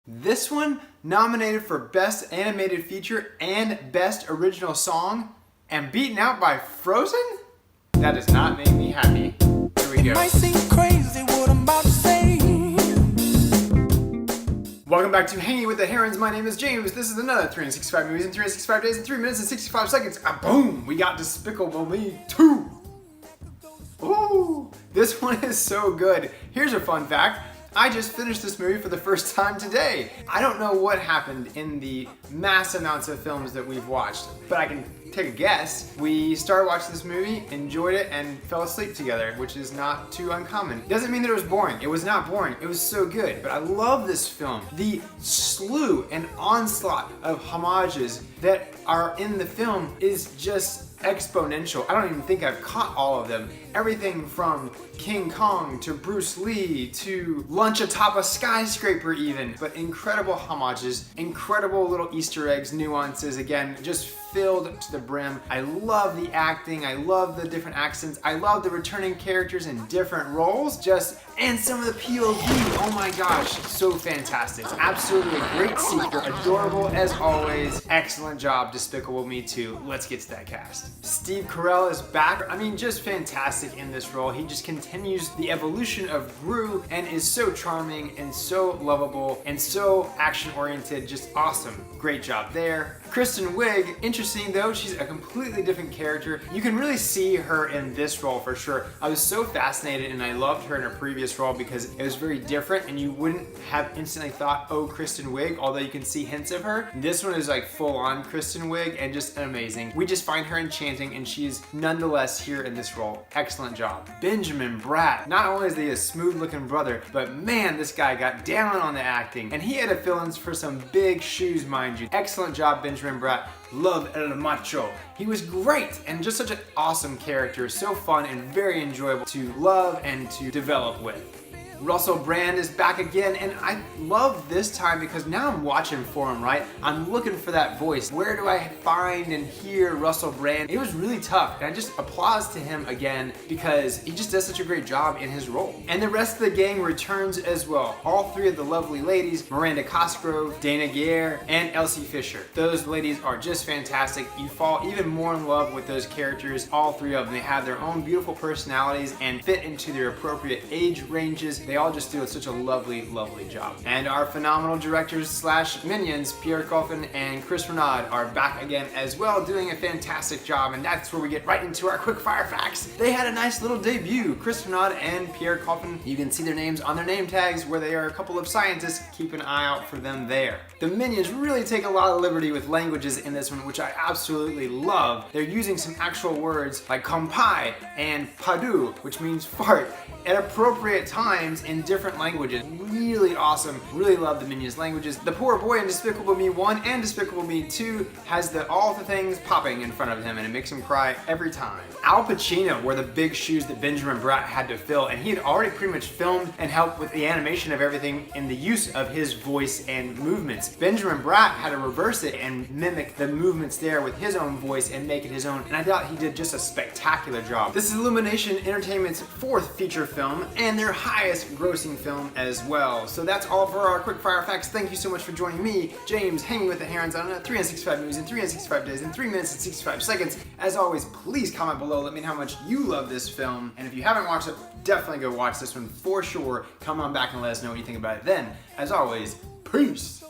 This one nominated for Best Animated Feature and Best Original Song and beaten out by Frozen? That does not make me happy. Here we go. It might seem crazy what I'm about to say. Welcome back to Hanging with the Herons. My name is James. This is another 365 movies in 365 days in 3 minutes and 65 seconds. Boom! We got Despicable Me 2. Ooh, this one is so good. Here's a fun fact. I just finished this movie for the first time today. I don't know what happened in the mass amounts of films that we've watched, but I can take a guess. We started watching this movie, enjoyed it, and fell asleep together, which is not too uncommon. Doesn't mean that it was boring. It was not boring. It was so good, but I love this film. The slew and onslaught of homages that are in the film is just exponential. I don't even think I've caught all of them. Everything from King Kong to Bruce Lee to lunch atop a skyscraper even. But incredible homages, incredible little Easter eggs, nuances, again, just filled to the brim. I love the acting, I love the different accents, I love the returning characters in different roles, and some of the POV, oh my gosh, so fantastic. It's absolutely a great sequel, adorable as always. Excellent job, Despicable Me 2. Let's get to that cast. Steve Carell is back. I mean, just fantastic in this role. He just continues the evolution of Gru and is so charming and so lovable and so action-oriented, just awesome. Great job there. Kristen Wiig, interesting though, she's a completely different character. You can really see her in this role for sure. I was so fascinated and I loved her in her previous role because it was very different and you wouldn't have instantly thought, oh, Kristen Wiig, although you can see hints of her. This one is like full on Kristen Wiig and just amazing. We just find her enchanting and she's nonetheless here in this role. Excellent job. Benjamin Bratt, not only is he a smooth looking brother, but man, this guy got down on the acting and he had to fill in for some big shoes, mind you. Excellent job, Benjamin Bratt. Love El Macho. He was great and just such an awesome character. So fun and very enjoyable to love and to develop with. Russell Brand is back again, and I love this time because now I'm watching for him, right? I'm looking for that voice. Where do I find and hear Russell Brand? It was really tough, and I just applause to him again because he just does such a great job in his role. And the rest of the gang returns as well. All three of the lovely ladies, Miranda Cosgrove, Dana Geyer, and Elsie Fisher. Those ladies are just fantastic. You fall even more in love with those characters, all three of them. They have their own beautiful personalities and fit into their appropriate age ranges. They all just do such a lovely, lovely job. And our phenomenal directors slash minions, Pierre Coffin and Chris Renaud, are back again as well, doing a fantastic job. And that's where we get right into our quick fire facts. They had a nice little debut. Chris Renaud and Pierre Coffin, you can see their names on their name tags where they are a couple of scientists. Keep an eye out for them there. The minions really take a lot of liberty with languages in this one, which I absolutely love. They're using some actual words like kompai and padu, which means fart, at appropriate times in different languages. Really awesome. Really love the Minions languages. The poor boy in Despicable Me 1 and Despicable Me 2 has all the things popping in front of him and it makes him cry every time. Al Pacino wore the big shoes that Benjamin Bratt had to fill, and he had already pretty much filmed and helped with the animation of everything in the use of his voice and movements. Benjamin Bratt had to reverse it and mimic the movements there with his own voice and make it his own, and I thought he did just a spectacular job. This is Illumination Entertainment's 4th feature film and their highest grossing film as well. So that's all for our quick fire facts. Thank you so much for joining me, James, Hanging with the Herons on 365 movies in 365 days in 3 minutes and 65 seconds. As always, please comment below. Let me know how much you love this film. And if you haven't watched it, definitely go watch this one for sure. Come on back and let us know what you think about it then. As always, peace.